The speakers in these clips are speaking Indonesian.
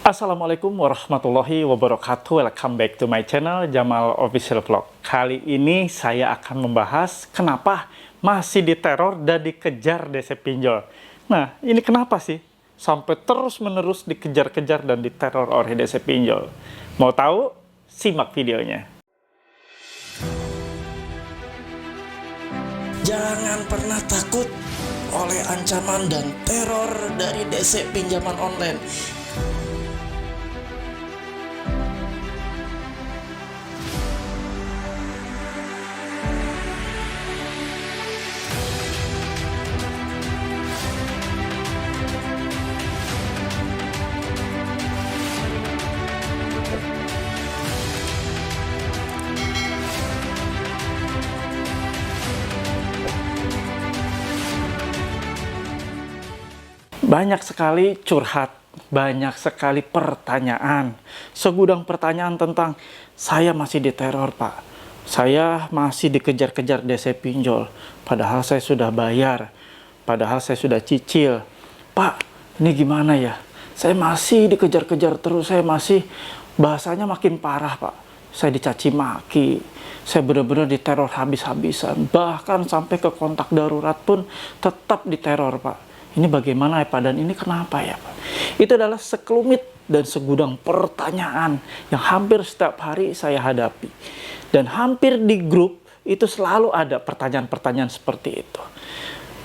Assalamualaikum warahmatullahi wabarakatuh. Welcome back to my channel Jamal Official Vlog. Kali ini saya akan membahas kenapa masih diteror dan dikejar DC Pinjol. Nah, ini kenapa sih sampai terus-menerus dikejar-kejar dan diteror oleh DC Pinjol? Mau tahu? Simak videonya. Jangan pernah takut oleh ancaman dan teror dari DC pinjaman online. Banyak sekali curhat, banyak sekali pertanyaan, segudang pertanyaan tentang saya masih diteror, Pak. Saya masih dikejar-kejar DC Pinjol, padahal saya sudah bayar, padahal saya sudah cicil. Pak, ini gimana ya? Saya masih dikejar-kejar terus, saya masih, bahasanya makin parah, Pak. Saya dicaci maki, saya benar-benar diteror habis-habisan, bahkan sampai ke kontak darurat pun tetap diteror, Pak. Ini bagaimana ya Pak, dan ini kenapa ya Pak? Itu adalah sekelumit dan segudang pertanyaan yang hampir setiap hari saya hadapi. Dan hampir di grup itu selalu ada pertanyaan-pertanyaan seperti itu.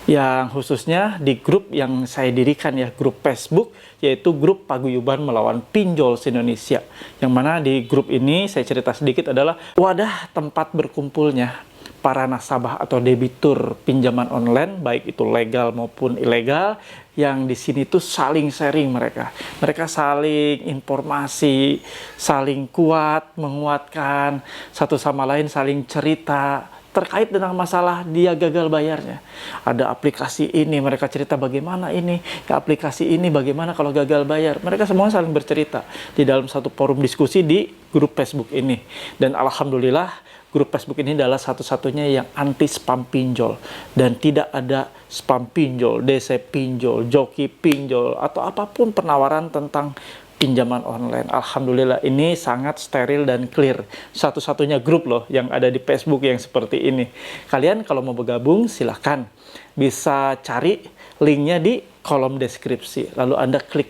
Yang khususnya di grup yang saya dirikan ya, grup Facebook, yaitu grup Paguyuban Melawan Pinjol se-Indonesia. Yang mana di grup ini, saya cerita sedikit, adalah wadah tempat berkumpulnya para nasabah atau debitur pinjaman online, baik itu legal maupun ilegal, yang di sini tuh saling sharing mereka. Mereka saling informasi, saling kuat, menguatkan, satu sama lain saling cerita terkait dengan masalah dia gagal bayarnya. Ada aplikasi ini, mereka cerita bagaimana ini, ya aplikasi ini bagaimana kalau gagal bayar. Mereka semua saling bercerita di dalam satu forum diskusi di grup Facebook ini. Dan alhamdulillah, grup Facebook ini adalah satu-satunya yang anti spam pinjol. Dan tidak ada spam pinjol, DC pinjol, joki pinjol, atau apapun penawaran tentang pinjaman online. Alhamdulillah, ini sangat steril dan clear. Satu-satunya grup loh yang ada di Facebook yang seperti ini. Kalian kalau mau bergabung silahkan. Bisa cari linknya di kolom deskripsi. Lalu Anda klik.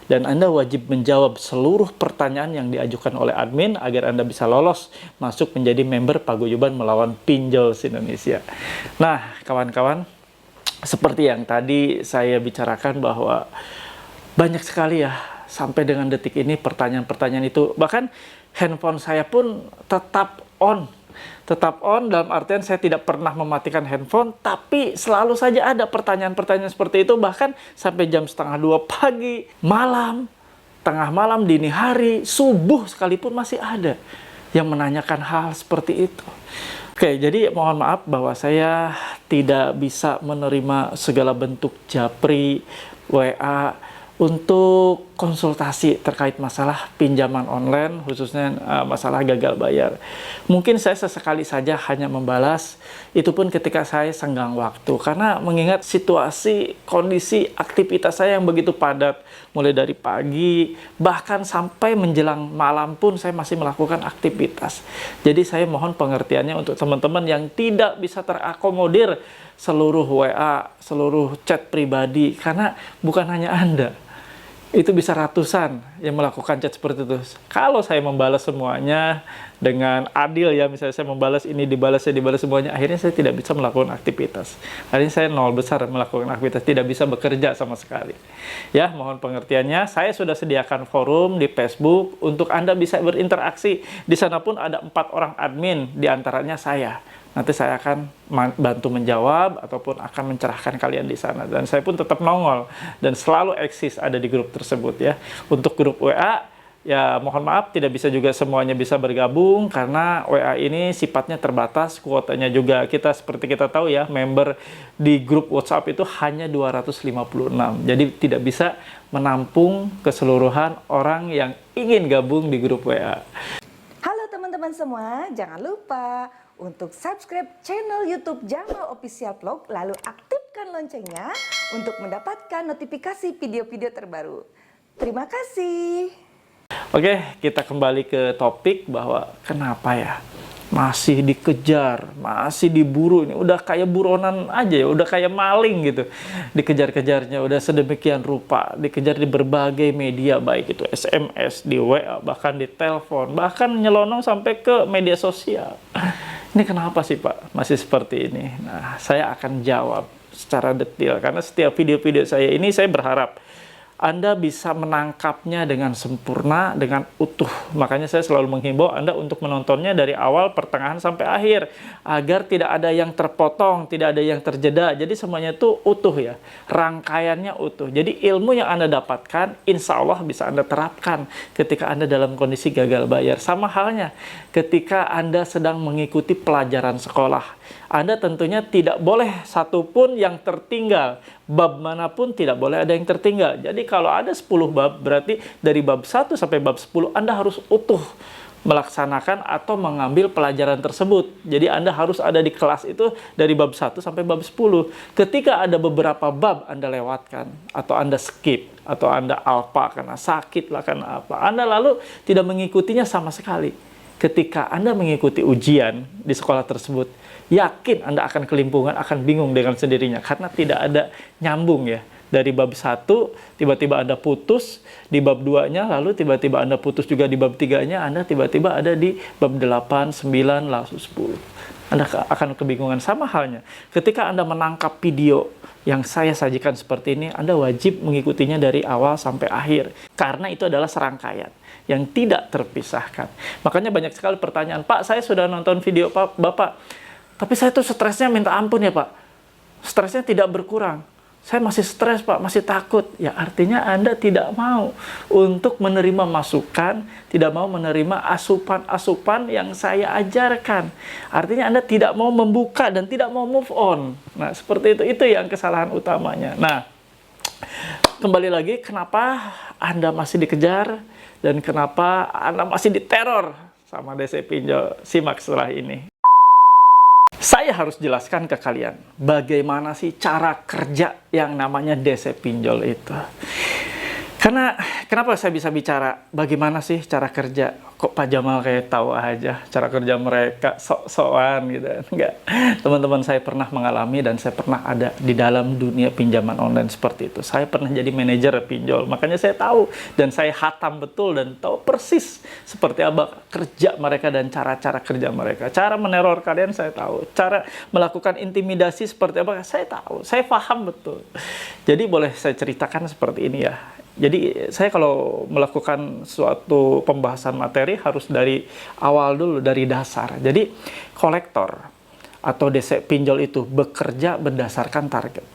Dan Anda wajib menjawab seluruh pertanyaan yang diajukan oleh admin agar Anda bisa lolos masuk menjadi member Paguyuban Melawan Pinjol se-Indonesia. Nah, kawan-kawan, seperti yang tadi saya bicarakan bahwa banyak sekali ya, sampai dengan detik ini pertanyaan-pertanyaan itu. Bahkan handphone saya pun tetap on. Tetap on dalam artian saya tidak pernah mematikan handphone, tapi selalu saja ada pertanyaan-pertanyaan seperti itu, bahkan sampai jam 1:30 pagi, malam, tengah malam, dini hari, subuh sekalipun masih ada yang menanyakan hal seperti itu. Oke, jadi mohon maaf bahwa saya tidak bisa menerima segala bentuk japri, WA, untuk konsultasi terkait masalah pinjaman online, khususnya masalah gagal bayar. Mungkin saya sesekali saja hanya membalas, itu pun ketika saya senggang waktu. Karena mengingat situasi, kondisi aktivitas saya yang begitu padat, mulai dari pagi, bahkan sampai menjelang malam pun saya masih melakukan aktivitas. Jadi saya mohon pengertiannya untuk teman-teman yang tidak bisa terakomodir seluruh WA, seluruh chat pribadi, karena bukan hanya Anda. Itu bisa ratusan yang melakukan chat seperti itu. Kalau saya membalas semuanya dengan adil ya, misalnya saya membalas ini, dibalas semuanya, akhirnya saya tidak bisa melakukan aktivitas. Akhirnya saya nol besar melakukan aktivitas, tidak bisa bekerja sama sekali. Ya, mohon pengertiannya. Saya sudah sediakan forum di Facebook untuk Anda bisa berinteraksi. Di sana pun ada 4 orang admin, diantaranya saya. Nanti saya akan bantu menjawab ataupun akan mencerahkan kalian di sana. Dan saya pun tetap nongol dan selalu eksis ada di grup tersebut ya. Untuk grup WA, ya mohon maaf tidak bisa juga semuanya bisa bergabung karena WA ini sifatnya terbatas, kuotanya juga kita seperti kita tahu ya, member di grup WhatsApp itu hanya 256. Jadi tidak bisa menampung keseluruhan orang yang ingin gabung di grup WA. Halo teman-teman semua, jangan lupa untuk subscribe channel YouTube Jamal Official Vlog, lalu aktifkan loncengnya untuk mendapatkan notifikasi video-video terbaru. Terima kasih. Oke, kita kembali ke topik bahwa kenapa ya masih dikejar, masih diburu. Ini udah kayak buronan aja ya, udah kayak maling gitu. Dikejar-kejarnya udah sedemikian rupa, dikejar di berbagai media, baik itu SMS, di WA, bahkan di telepon, bahkan nyelonong sampai ke media sosial. Ini kenapa sih Pak masih seperti ini? Nah, saya akan jawab secara detail karena setiap video-video saya ini saya berharap Anda bisa menangkapnya dengan sempurna, dengan utuh. Makanya saya selalu menghimbau Anda untuk menontonnya dari awal, pertengahan, sampai akhir. Agar tidak ada yang terpotong, tidak ada yang terjeda. Jadi semuanya itu utuh ya. Rangkaiannya utuh. Jadi ilmu yang Anda dapatkan, insya Allah bisa Anda terapkan ketika Anda dalam kondisi gagal bayar. Sama halnya ketika Anda sedang mengikuti pelajaran sekolah. Anda tentunya tidak boleh satupun yang tertinggal. Bab manapun tidak boleh ada yang tertinggal. Jadi kalau ada 10 bab, berarti dari bab 1 sampai bab 10 Anda harus utuh melaksanakan atau mengambil pelajaran tersebut. Jadi Anda harus ada di kelas itu dari bab 1 sampai bab 10. Ketika ada beberapa bab Anda lewatkan, atau Anda skip, atau Anda alpa karena sakit lah, karena apa, Anda lalu tidak mengikutinya sama sekali. Ketika Anda mengikuti ujian di sekolah tersebut, yakin Anda akan kelimpungan, akan bingung dengan sendirinya. Karena tidak ada nyambung ya. Dari bab 1, tiba-tiba Anda putus di bab 2-nya, lalu tiba-tiba Anda putus juga di bab 3-nya, Anda tiba-tiba ada di bab 8, 9, lalu 10. Anda akan kebingungan. Sama halnya, ketika Anda menangkap video yang saya sajikan seperti ini, Anda wajib mengikutinya dari awal sampai akhir. Karena itu adalah serangkaian yang tidak terpisahkan. Makanya banyak sekali pertanyaan, Pak, saya sudah nonton video Bapak, tapi saya tuh stresnya minta ampun ya Pak. Stresnya tidak berkurang. Saya masih stres Pak, masih takut. Ya artinya Anda tidak mau untuk menerima masukan, tidak mau menerima asupan-asupan yang saya ajarkan. Artinya Anda tidak mau membuka dan tidak mau move on. Nah seperti itu. Itu yang kesalahan utamanya. Nah kembali lagi, kenapa Anda masih dikejar dan kenapa Anda masih diteror sama DC Pinjol? Simak setelah ini. Saya harus jelaskan ke kalian bagaimana sih cara kerja yang namanya DC Pinjol itu. Karena kenapa saya bisa bicara bagaimana sih cara kerja? Kok Pak Jamal kayak tahu aja cara kerja mereka, sok-sokan gitu. Enggak. Teman-teman saya pernah mengalami dan saya pernah ada di dalam dunia pinjaman online seperti itu. Saya pernah jadi manajer pinjol. Makanya saya tahu dan saya hatam betul dan tahu persis seperti apa kerja mereka dan cara-cara kerja mereka. Cara meneror kalian saya tahu. Cara melakukan intimidasi seperti apa saya tahu. Saya paham betul. Jadi boleh saya ceritakan seperti ini ya. Jadi saya kalau melakukan suatu pembahasan materi harus dari awal dulu, dari dasar. Jadi kolektor atau DC pinjol itu bekerja berdasarkan target.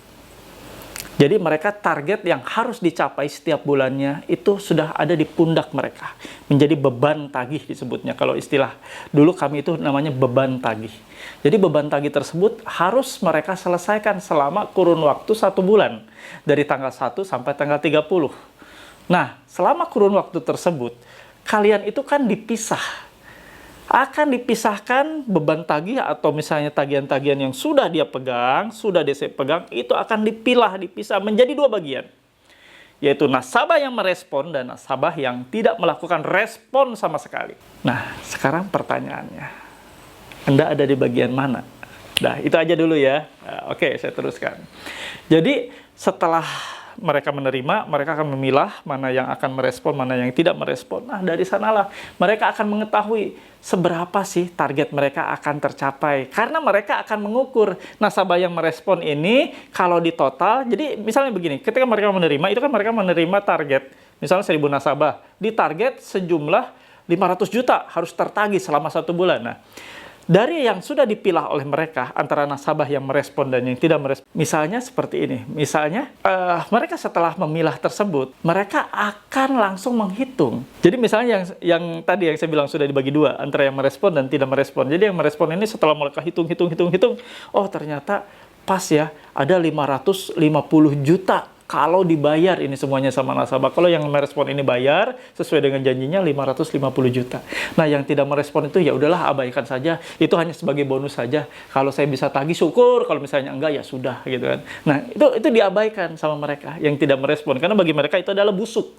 Jadi mereka target yang harus dicapai setiap bulannya itu sudah ada di pundak mereka. Menjadi beban tagih disebutnya. Kalau istilah dulu kami itu namanya beban tagih. Jadi beban tagih tersebut harus mereka selesaikan selama kurun waktu 1 bulan. Dari tanggal 1 sampai tanggal 30. Nah, selama kurun waktu tersebut, kalian itu kan dipisah. Akan dipisahkan beban tagih atau misalnya tagihan-tagihan yang sudah dia pegang, sudah DC pegang, itu akan dipisah menjadi 2 bagian. Yaitu nasabah yang merespon dan nasabah yang tidak melakukan respon sama sekali. Nah, sekarang pertanyaannya, Anda ada di bagian mana? Nah, itu aja dulu ya. Nah, oke, saya teruskan. Jadi, setelah mereka menerima, mereka akan memilah mana yang akan merespon, mana yang tidak merespon. Nah, dari sanalah mereka akan mengetahui seberapa sih target mereka akan tercapai. Karena mereka akan mengukur nasabah yang merespon ini kalau di total. Jadi misalnya begini, ketika mereka menerima, itu kan mereka menerima target. Misalnya 1.000 nasabah, di target sejumlah 500 juta harus tertagih selama 1 bulan. Nah, dari yang sudah dipilah oleh mereka antara nasabah yang merespon dan yang tidak merespon, misalnya seperti ini, misalnya mereka setelah memilah tersebut, mereka akan langsung menghitung. Jadi misalnya yang tadi yang saya bilang sudah dibagi 2 antara yang merespon dan tidak merespon. Jadi yang merespon ini setelah mereka hitung, oh ternyata pas ya, ada 550 juta kalau dibayar ini semuanya sama nasabah. Kalau yang merespon ini bayar sesuai dengan janjinya 550 juta. Nah, yang tidak merespon itu ya udahlah, abaikan saja. Itu hanya sebagai bonus saja. Kalau saya bisa tagih syukur, kalau misalnya enggak ya sudah gitu kan. Nah, itu diabaikan sama mereka yang tidak merespon karena bagi mereka itu adalah busuk.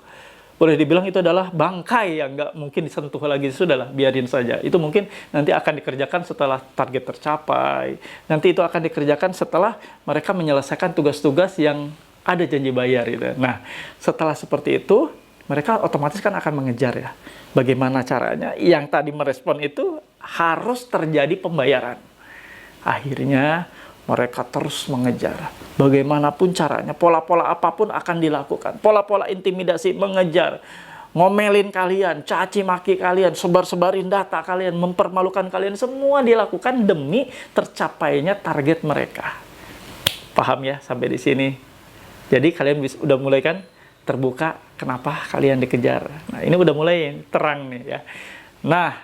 boleh dibilang itu adalah bangkai yang nggak mungkin disentuh lagi. Sudahlah, biarin saja. Itu mungkin nanti akan dikerjakan setelah target tercapai. Nanti itu akan dikerjakan setelah mereka menyelesaikan tugas-tugas yang ada janji bayar gitu. Nah, setelah seperti itu, mereka otomatis kan akan mengejar ya. Bagaimana caranya? Yang tadi merespon itu harus terjadi pembayaran. Akhirnya mereka terus mengejar. Bagaimanapun caranya, pola-pola apapun akan dilakukan. Pola-pola intimidasi, mengejar, ngomelin kalian, caci maki kalian, sebar-sebarin data kalian, mempermalukan kalian, semua dilakukan demi tercapainya target mereka. Paham ya sampai di sini? Jadi kalian udah mulai kan terbuka kenapa kalian dikejar. Nah, ini udah mulai terang nih ya. Nah,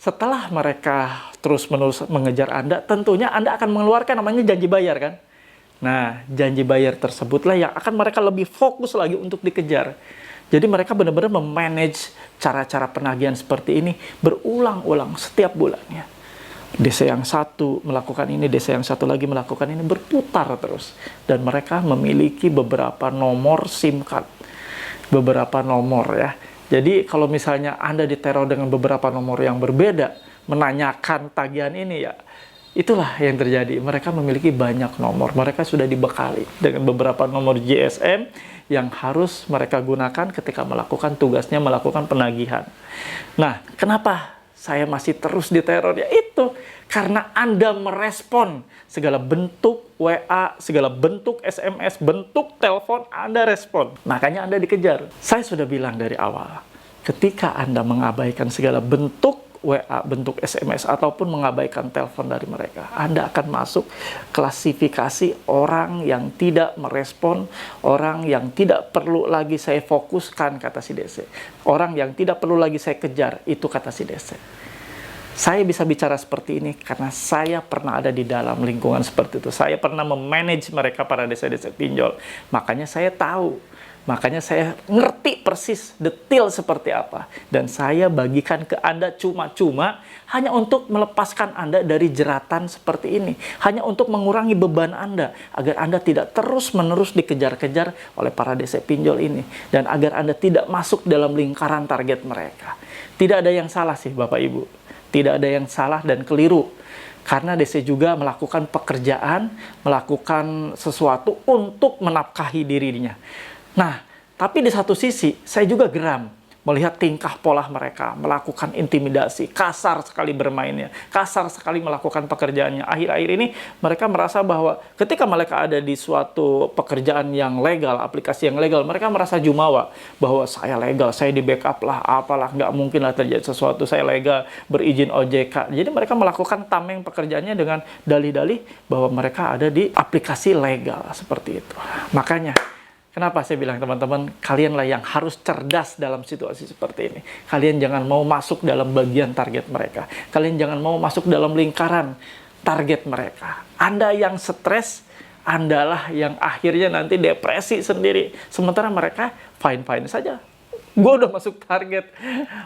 setelah mereka terus-menerus mengejar Anda, tentunya Anda akan mengeluarkan namanya janji bayar kan? Nah, janji bayar tersebutlah yang akan mereka lebih fokus lagi untuk dikejar. Jadi mereka benar-benar memanage cara-cara penagihan seperti ini berulang-ulang setiap bulannya. DC yang satu melakukan ini, DC yang satu lagi melakukan ini, berputar terus. Dan mereka memiliki beberapa nomor SIM card. Beberapa nomor ya. Jadi kalau misalnya Anda diteror dengan beberapa nomor yang berbeda, menanyakan tagihan ini ya, itulah yang terjadi. Mereka memiliki banyak nomor. Mereka sudah dibekali dengan beberapa nomor GSM yang harus mereka gunakan ketika melakukan tugasnya, melakukan penagihan. Nah, kenapa saya masih terus diteror? Ya itu, karena Anda merespon segala bentuk WA, segala bentuk SMS, bentuk telepon, Anda respon. Makanya Anda dikejar. Saya sudah bilang dari awal, ketika Anda mengabaikan segala bentuk WA, bentuk SMS, ataupun mengabaikan telepon dari mereka, Anda akan masuk klasifikasi orang yang tidak merespon, orang yang tidak perlu lagi saya fokuskan, kata si DC. Orang yang tidak perlu lagi saya kejar, itu kata si DC. Saya bisa bicara seperti ini karena saya pernah ada di dalam lingkungan seperti itu. Saya pernah memanage mereka, para DC-DC pinjol. Makanya saya tahu. Makanya saya ngerti persis detail seperti apa. Dan saya bagikan ke Anda cuma-cuma hanya untuk melepaskan Anda dari jeratan seperti ini. Hanya untuk mengurangi beban Anda. Agar Anda tidak terus-menerus dikejar-kejar oleh para DC pinjol ini. Dan agar Anda tidak masuk dalam lingkaran target mereka. Tidak ada yang salah sih Bapak Ibu. Tidak ada yang salah dan keliru. Karena DC juga melakukan pekerjaan, melakukan sesuatu untuk menafkahi dirinya. Nah, tapi di satu sisi, saya juga geram melihat tingkah pola mereka, melakukan intimidasi, kasar sekali bermainnya, kasar sekali melakukan pekerjaannya. Akhir-akhir ini mereka merasa bahwa ketika mereka ada di suatu pekerjaan yang legal, aplikasi yang legal, mereka merasa jumawa bahwa saya legal, saya di backup lah, apalah, nggak mungkin lah terjadi sesuatu, saya legal, berizin OJK. Jadi mereka melakukan tameng pekerjaannya dengan dalih-dalih bahwa mereka ada di aplikasi legal, seperti itu. Makanya, kenapa saya bilang teman-teman, kalianlah yang harus cerdas dalam situasi seperti ini. Kalian jangan mau masuk dalam bagian target mereka. Kalian jangan mau masuk dalam lingkaran target mereka. Anda yang stres, Andalah yang akhirnya nanti depresi sendiri. Sementara mereka fine-fine saja. Gue udah masuk target.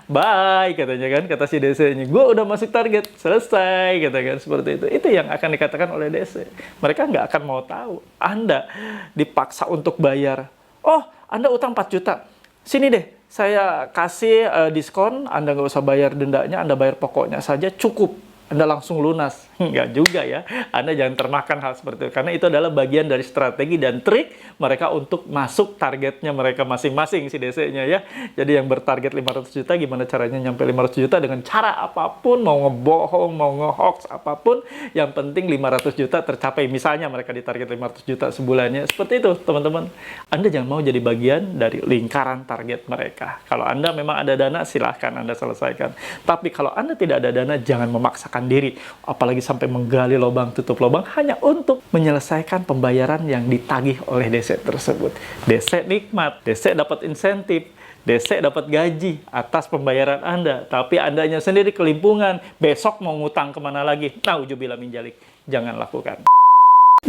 Bye, katanya kan, kata si DC-nya. Gue udah masuk target. Selesai, kata kan, seperti itu. Itu yang akan dikatakan oleh DC. Mereka nggak akan mau tahu. Anda dipaksa untuk bayar. Oh, Anda utang 4 juta. Sini deh, saya kasih diskon. Anda nggak usah bayar dendanya, Anda bayar pokoknya saja, cukup. Anda langsung lunas. Nggak juga ya. Anda jangan termakan hal seperti itu. Karena itu adalah bagian dari strategi dan trik mereka untuk masuk targetnya mereka masing-masing, si DC-nya ya. Jadi yang bertarget 500 juta, gimana caranya nyampe 500 juta dengan cara apapun, mau ngebohong, mau ngehoax, apapun. Yang penting 500 juta tercapai. Misalnya mereka ditarget 500 juta sebulannya. Seperti itu, teman-teman. Anda jangan mau jadi bagian dari lingkaran target mereka. Kalau Anda memang ada dana, silahkan Anda selesaikan. Tapi kalau Anda tidak ada dana, jangan memaksakan diri, apalagi sampai menggali lubang tutup lubang hanya untuk menyelesaikan pembayaran yang ditagih oleh DC tersebut. DC nikmat, DC dapat insentif, DC dapat gaji atas pembayaran Anda, tapi Andanya sendiri kelimpungan, besok mau ngutang kemana lagi? Nauzubillah min dzalik. Jangan lakukan.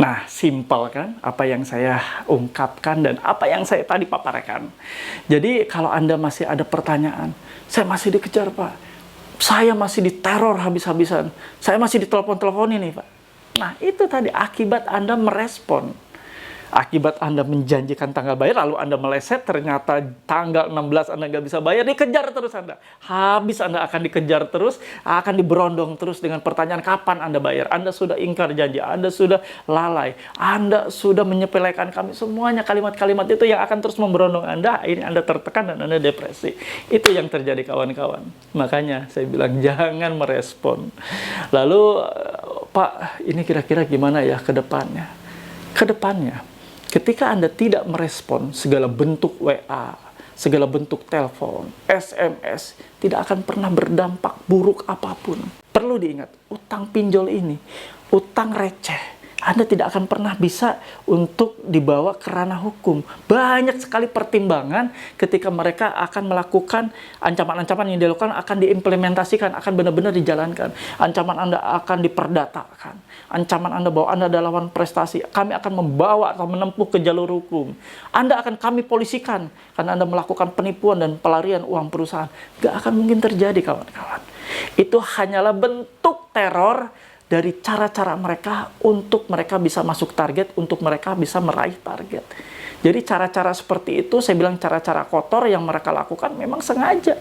Nah, simpel kan apa yang saya ungkapkan dan apa yang saya tadi paparkan. Jadi kalau Anda masih ada pertanyaan, saya masih dikejar Pak, saya masih diteror habis-habisan, saya masih ditelepon-teleponin nih Pak. Nah, itu tadi akibat Anda merespon. Akibat Anda menjanjikan tanggal bayar, lalu Anda meleset, ternyata tanggal 16 Anda nggak bisa bayar, dikejar terus Anda. Habis Anda akan dikejar terus, akan diberondong terus dengan pertanyaan kapan Anda bayar. Anda sudah ingkar janji, Anda sudah lalai, Anda sudah menyepelekan kami. Semuanya kalimat-kalimat itu yang akan terus memberondong Anda, akhirnya Anda tertekan dan Anda depresi. Itu yang terjadi kawan-kawan. Makanya saya bilang jangan merespon. Lalu, Pak, ini kira-kira gimana ya ke depannya? Ke depannya, ketika Anda tidak merespon segala bentuk WA, segala bentuk telepon, SMS, tidak akan pernah berdampak buruk apapun. Perlu diingat, utang pinjol ini, utang receh, Anda tidak akan pernah bisa untuk dibawa ke ranah hukum. Banyak sekali pertimbangan ketika mereka akan melakukan ancaman-ancaman yang dilakukan akan diimplementasikan, akan benar-benar dijalankan. Ancaman Anda akan diperdatakan. Ancaman Anda bahwa Anda adalah lawan prestasi. Kami akan membawa atau menempuh ke jalur hukum. Anda akan kami polisikan karena Anda melakukan penipuan dan pelarian uang perusahaan. Gak akan mungkin terjadi kawan-kawan. Itu hanyalah bentuk teror dari cara-cara mereka untuk mereka bisa masuk target, untuk mereka bisa meraih target. Jadi cara-cara seperti itu, saya bilang cara-cara kotor yang mereka lakukan memang sengaja.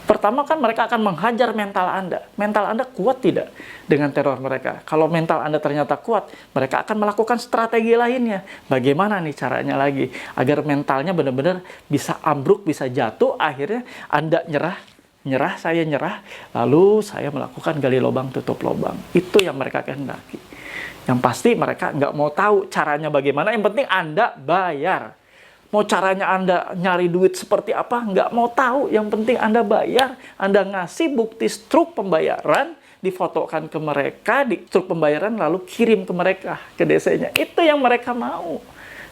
Pertama kan mereka akan menghajar mental Anda. Mental Anda kuat tidak dengan teror mereka? Kalau mental Anda ternyata kuat, mereka akan melakukan strategi lainnya. Bagaimana nih caranya lagi? Agar mentalnya benar-benar bisa ambruk, bisa jatuh, akhirnya Anda nyerah, saya nyerah, lalu saya melakukan gali lubang, tutup lubang. Itu yang mereka kehendaki. Yang pasti mereka nggak mau tahu caranya bagaimana, yang penting Anda bayar. Mau caranya Anda nyari duit seperti apa, nggak mau tahu. Yang penting Anda bayar, Anda ngasih bukti struk pembayaran, difotokan ke mereka, di struk pembayaran, lalu kirim ke mereka, ke DC-nya. Itu yang mereka mau.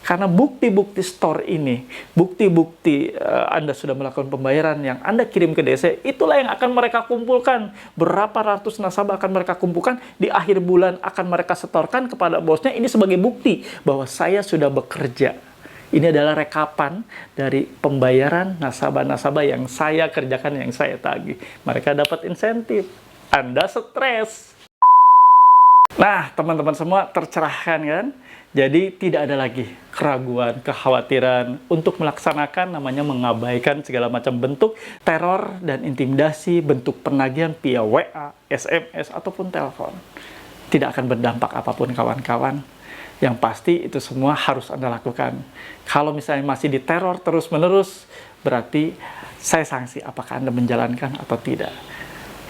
Karena bukti-bukti store ini, bukti-bukti Anda sudah melakukan pembayaran yang Anda kirim ke DC, itulah yang akan mereka kumpulkan. Berapa ratus nasabah akan mereka kumpulkan, di akhir bulan akan mereka setorkan kepada bosnya, ini sebagai bukti bahwa saya sudah bekerja. Ini adalah rekapan dari pembayaran nasabah-nasabah yang saya kerjakan, yang saya tagih. Mereka dapat insentif, Anda stres. Nah, teman-teman semua tercerahkan kan? Jadi tidak ada lagi keraguan, kekhawatiran untuk melaksanakan namanya mengabaikan segala macam bentuk teror dan intimidasi, bentuk penagihan via WA, SMS, ataupun telepon. Tidak akan berdampak apapun kawan-kawan. Yang pasti itu semua harus Anda lakukan. Kalau misalnya masih diteror terus-menerus, berarti saya sanksi apakah Anda menjalankan atau tidak.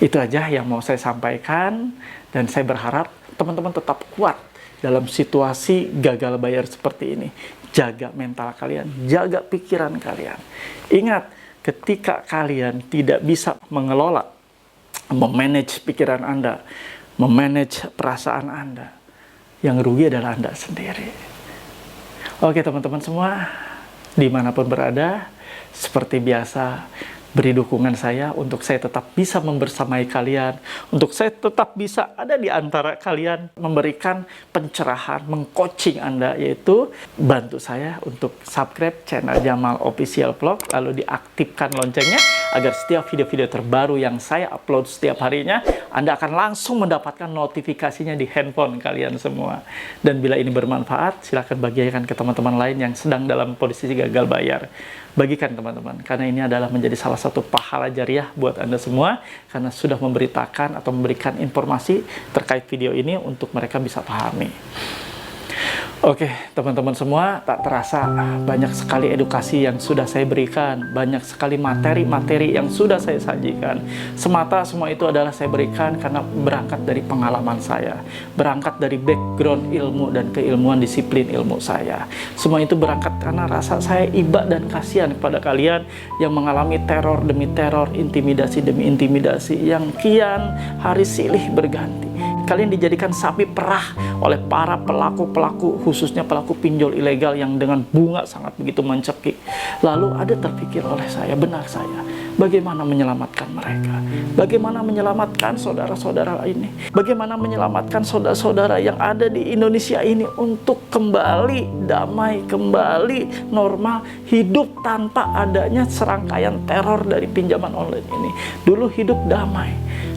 Itu aja yang mau saya sampaikan, dan saya berharap teman-teman tetap kuat dalam situasi gagal bayar seperti ini. Jaga mental kalian, jaga pikiran kalian. Ingat, ketika kalian tidak bisa mengelola, memanage pikiran Anda, memanage perasaan Anda, yang rugi adalah Anda sendiri. Oke teman-teman semua, dimanapun berada, seperti biasa, beri dukungan saya untuk saya tetap bisa membersamai kalian, untuk saya tetap bisa ada di antara kalian, memberikan pencerahan, mengcoaching Anda, yaitu bantu saya untuk subscribe channel Jamal Official Vlog, lalu diaktifkan loncengnya agar setiap video-video terbaru yang saya upload setiap harinya, Anda akan langsung mendapatkan notifikasinya di handphone kalian semua. Dan bila ini bermanfaat, silakan bagikan ke teman-teman lain yang sedang dalam posisi gagal bayar. Bagikan teman-teman, karena ini adalah menjadi salah satu pahala jariah buat Anda semua, karena sudah memberitakan atau memberikan informasi terkait video ini untuk mereka bisa pahami. Oke, teman-teman semua, tak terasa banyak sekali edukasi yang sudah saya berikan, banyak sekali materi-materi yang sudah saya sajikan. Semata semua itu adalah saya berikan karena berangkat dari pengalaman saya, berangkat dari background ilmu dan keilmuan disiplin ilmu saya. Semua itu berangkat karena rasa saya iba dan kasihan kepada kalian yang mengalami teror demi teror, intimidasi demi intimidasi, yang kian hari silih berganti. Kalian dijadikan sapi perah oleh para pelaku-pelaku, khususnya pelaku pinjol ilegal yang dengan bunga sangat begitu mencekik. Lalu ada terpikir oleh saya, benar saya, Bagaimana menyelamatkan mereka? Bagaimana menyelamatkan saudara-saudara ini? Bagaimana menyelamatkan saudara-saudara yang ada di Indonesia ini untuk kembali damai, kembali normal, hidup tanpa adanya serangkaian teror dari pinjaman online ini. Dulu hidup damai,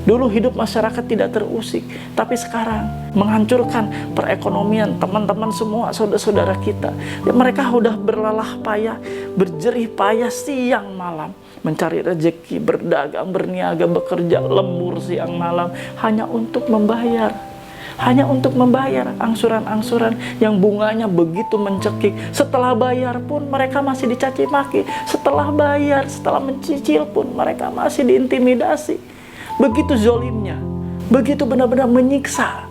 dulu hidup masyarakat tidak terusik, tapi sekarang menghancurkan perekonomian teman-teman semua, saudara-saudara kita. Ya, mereka sudah berlelah payah, berjerih payah siang malam, mencari rezeki, berdagang, berniaga, bekerja lembur siang malam, hanya untuk membayar angsuran-angsuran yang bunganya begitu mencekik. Setelah bayar pun mereka masih dicaci maki. Setelah bayar, setelah mencicil pun mereka masih diintimidasi. Begitu zolimnya, begitu benar-benar menyiksa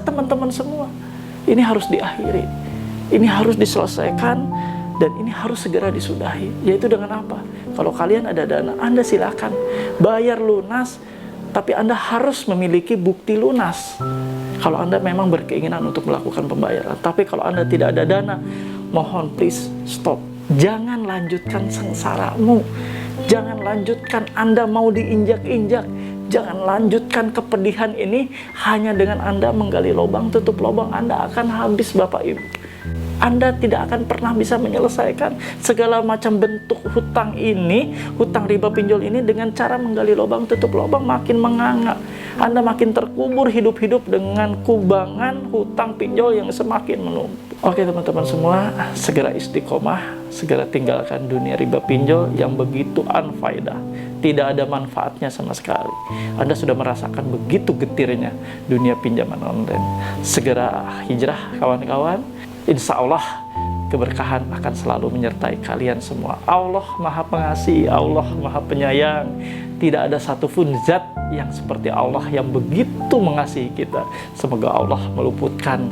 teman-teman semua. Ini harus diakhiri, ini harus diselesaikan, dan ini harus segera disudahi. Yaitu dengan apa? Kalau kalian ada dana, Anda silakan bayar lunas, tapi Anda harus memiliki bukti lunas. Kalau Anda memang berkeinginan untuk melakukan pembayaran. Tapi kalau Anda tidak ada dana, mohon please stop. Jangan lanjutkan sengsaramu. Jangan lanjutkan Anda mau diinjak-injak. Jangan lanjutkan kepedihan ini hanya dengan Anda menggali lubang, tutup lubang. Anda akan habis, Bapak Ibu. Anda tidak akan pernah bisa menyelesaikan segala macam bentuk hutang ini, hutang riba pinjol ini, dengan cara menggali lubang, tutup lubang, makin menganga. Anda makin terkubur hidup-hidup dengan kubangan hutang pinjol yang semakin menumpuk. Oke teman-teman semua, segera istiqomah, segera tinggalkan dunia riba pinjol yang begitu unfaedah. Tidak ada manfaatnya sama sekali. Anda sudah merasakan begitu getirnya dunia pinjaman online. Segera hijrah kawan-kawan. Insya Allah keberkahan akan selalu menyertai kalian semua. Allah Maha Pengasih, Allah Maha Penyayang. Tidak ada satupun zat yang seperti Allah yang begitu mengasihi kita. Semoga Allah meluputkan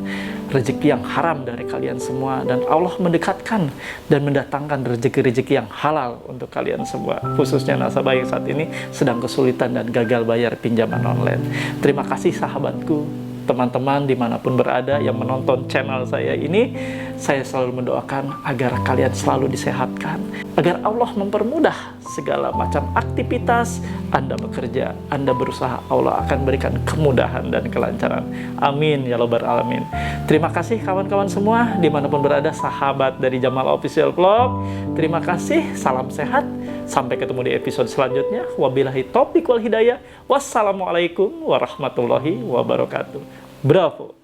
rezeki yang haram dari kalian semua, dan Allah mendekatkan dan mendatangkan rezeki-rezeki yang halal untuk kalian semua, khususnya nasabah yang saat ini sedang kesulitan dan gagal bayar pinjaman online. Terima kasih sahabatku, teman-teman dimanapun berada yang menonton channel saya ini. Saya selalu mendoakan agar kalian selalu disehatkan, agar Allah mempermudah segala macam aktivitas Anda bekerja, Anda berusaha. Allah akan berikan kemudahan dan kelancaran. Amin ya Rabbal Alamin. Terima kasih kawan-kawan semua dimanapun berada, sahabat dari Jamal Official Vlog. Terima kasih, salam sehat. Sampai ketemu di episode selanjutnya. Wabillahi taufiq wal hidayah. Wassalamualaikum warahmatullahi wabarakatuh. Bravo.